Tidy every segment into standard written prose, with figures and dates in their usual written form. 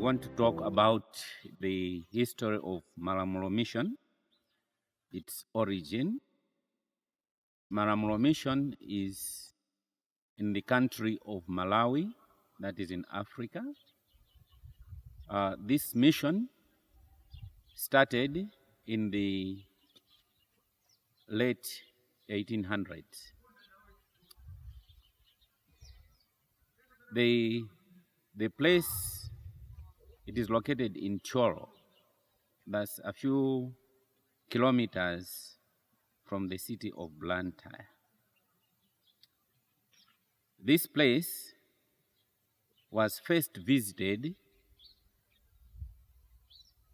want to talk about the history of Malamulo Mission, its origin. Malamulo Mission is in the country of Malawi, that is in Africa. This mission started in the late 1800s. The place, it is located in Choro. That's a few kilometers from the city of Blantyre. This place was first visited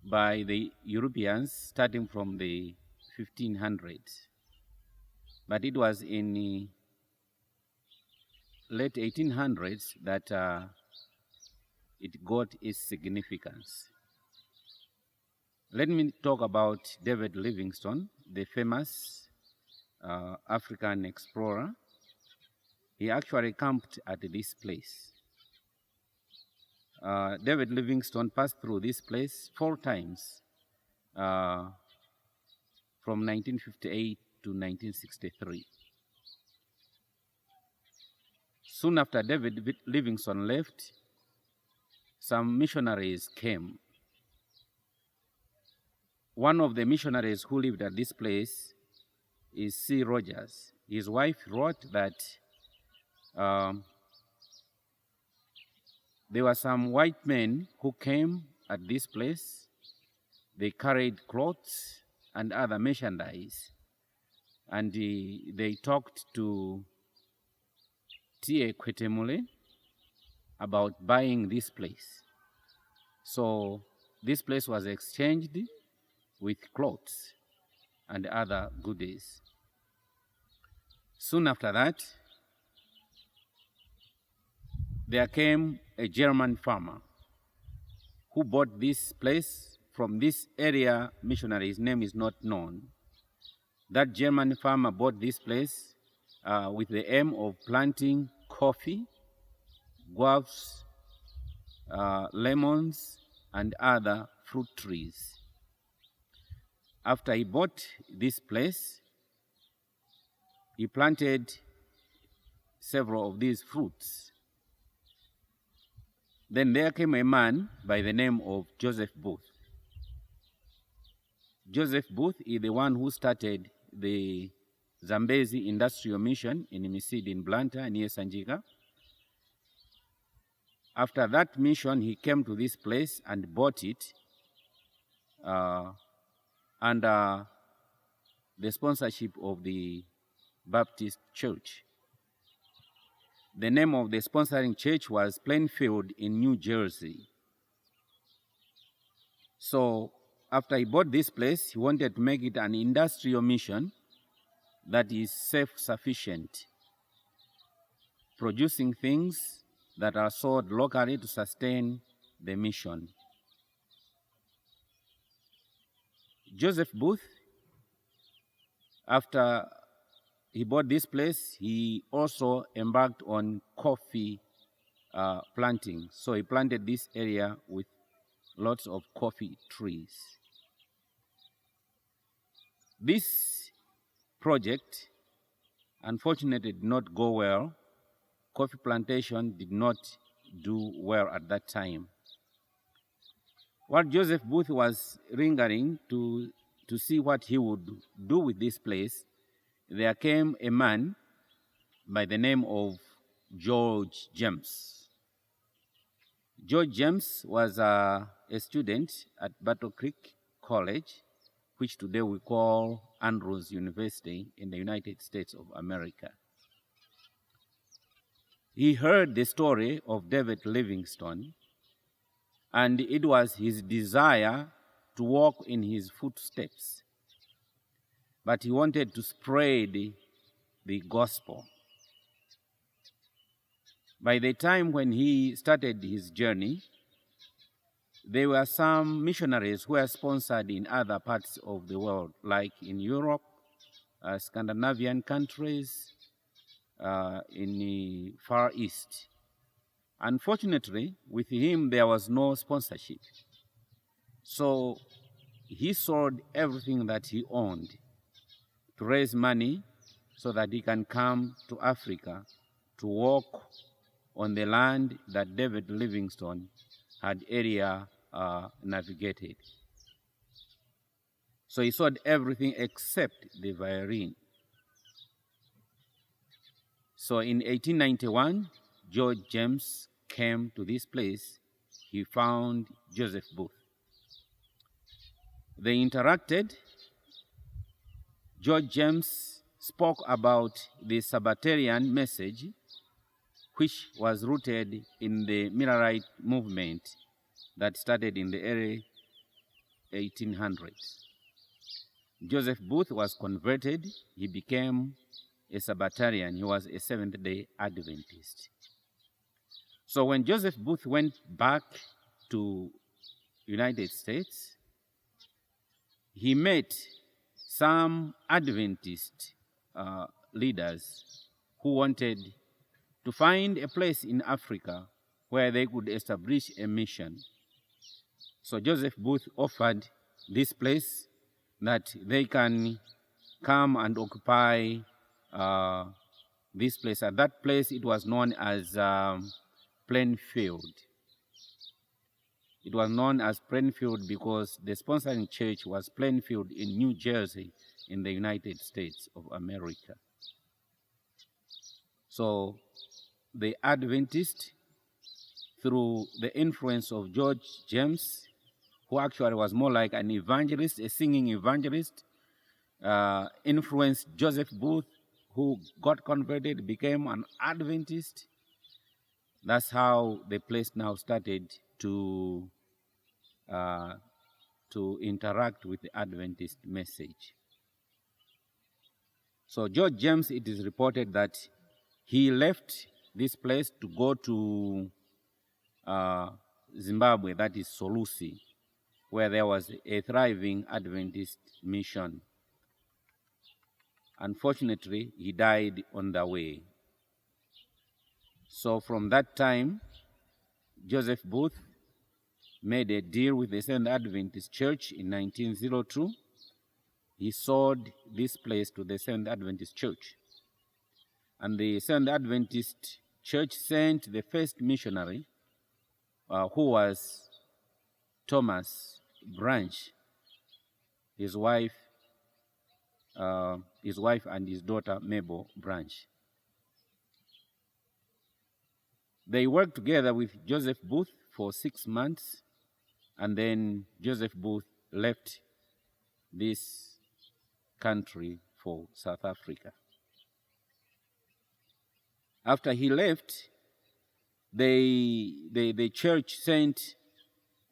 by the Europeans starting from the 1500s, but it was in the late 1800s that it got its significance. Let me talk about David Livingstone, the famous African explorer. He actually camped at this place. David Livingstone passed through this place 4 times from 1958 to 1963. Soon after David Livingstone left, some missionaries came. One of the missionaries who lived at this place is C. Rogers. His wife wrote that there were some white men who came at this place. They carried clothes and other merchandise, and they talked to T.A. Kwetemule about buying this place. So this place was exchanged with clothes and other goodies. Soon after that, there came a German farmer who bought this place from this area missionary. His name is not known. That German farmer bought this place with the aim of planting coffee, guavas, lemons, and other fruit trees. After he bought this place, he planted several of these fruits. Then there came a man by the name of Joseph Booth. Joseph Booth is the one who started the Zambezi Industrial Mission in Misidi in Blantyre near Sanjika. After that mission, he came to this place and bought it under the sponsorship of the Baptist Church. The name of the sponsoring church was Plainfield in New Jersey. So after he bought this place, he wanted to make it an industrial mission that is self-sufficient, producing things that are sold locally to sustain the mission. Joseph Booth, after he bought this place, he also embarked on coffee planting. So he planted this area with lots of coffee trees. This project, unfortunately, did not go well. Coffee plantation did not do well at that time. While Joseph Booth was lingering to see what he would do with this place, there came a man by the name of George James. George James was a student at Battle Creek College, which today we call Andrews University in the United States of America. He heard the story of David Livingstone, and it was his desire to walk in his footsteps. But he wanted to spread the gospel. By the time when he started his journey, there were some missionaries who were sponsored in other parts of the world, like in Europe, Scandinavian countries, in the Far East. Unfortunately, with him, there was no sponsorship. So he sold everything that he owned to raise money so that he can come to Africa to walk on the land that David Livingstone had earlier navigated. So he sold everything except the violin. So in 1891, George James came to this place. He found Joseph Booth. They interacted. George James spoke about the Sabbatarian message, which was rooted in the Millerite movement that started in the early 1800s. Joseph Booth was converted. He became a Sabbatarian. He was a Seventh-day Adventist. So when Joseph Booth went back to United States, he met some Adventist leaders who wanted to find a place in Africa where they could establish a mission. So Joseph Booth offered this place that they can come and occupy this place. At that place, it was known as Plainfield. It was known as Plainfield because the sponsoring church was Plainfield in New Jersey in the United States of America. So the Adventists, through the influence of George James, who actually was more like an evangelist, a singing evangelist, influenced Joseph Booth, who got converted, became an Adventist. That's how the place now started to interact with the Adventist message. So George James, it is reported that he left this place to go to Zimbabwe, that is Solusi, where there was a thriving Adventist mission. Unfortunately, he died on the way. So from that time, Joseph Booth made a deal with the Seventh Adventist Church in 1902. He sold this place to the Seventh Adventist Church. And the Seventh Adventist Church sent the first missionary, who was Thomas Branch, his wife and his daughter Mabel Branch. They worked together with Joseph Booth for 6 months, and then Joseph Booth left this country for South Africa. After he left, the church sent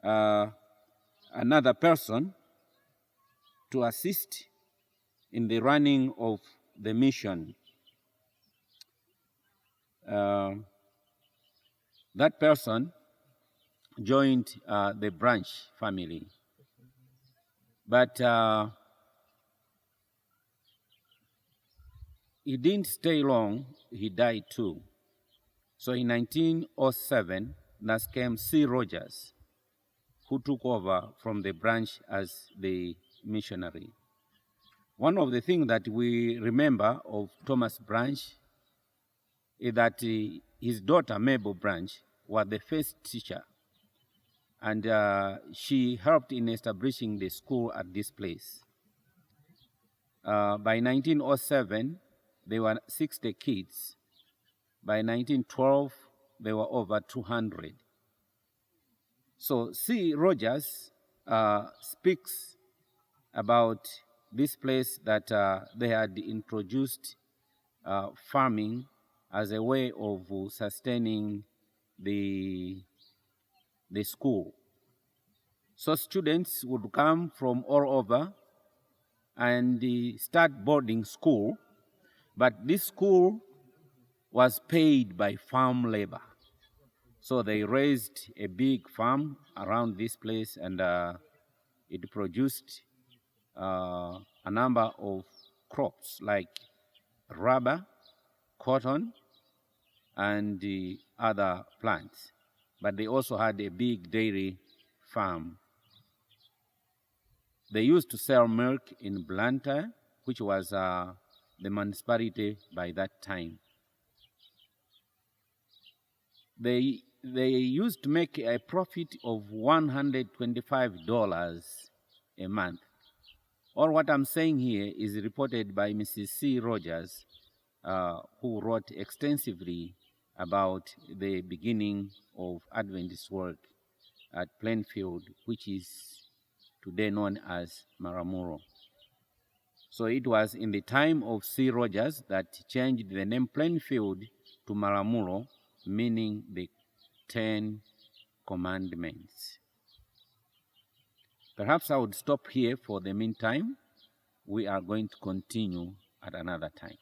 another person to assist in the running of the mission. That person joined the Branch family, but he didn't stay long. He died too. So in 1907, there came C. Rogers, who took over from the Branch as the missionary. One of the things that we remember of Thomas Branch is that his daughter, Mabel Branch, was the first teacher, and she helped in establishing the school at this place. By 1907, there were 60 kids. By 1912, there were over 200. So C. Rogers speaks about this place that they had introduced farming as a way of sustaining the school. So students would come from all over and start boarding school, but this school was paid by farm labor. So they raised a big farm around this place, and it produced a number of crops like rubber, cotton, and the other plants. But they also had a big dairy farm. They used to sell milk in Blantyre, which was the municipality by that time. They used to make a profit of $125 a month. All what I'm saying here is reported by Mrs. C. Rogers, who wrote extensively about the beginning of Adventist work at Plainfield, which is today known as Malamulo. So it was in the time of C. Rogers that changed the name Plainfield to Malamulo, meaning the 10 Commandments. Perhaps I would stop here for the meantime. We are going to continue at another time.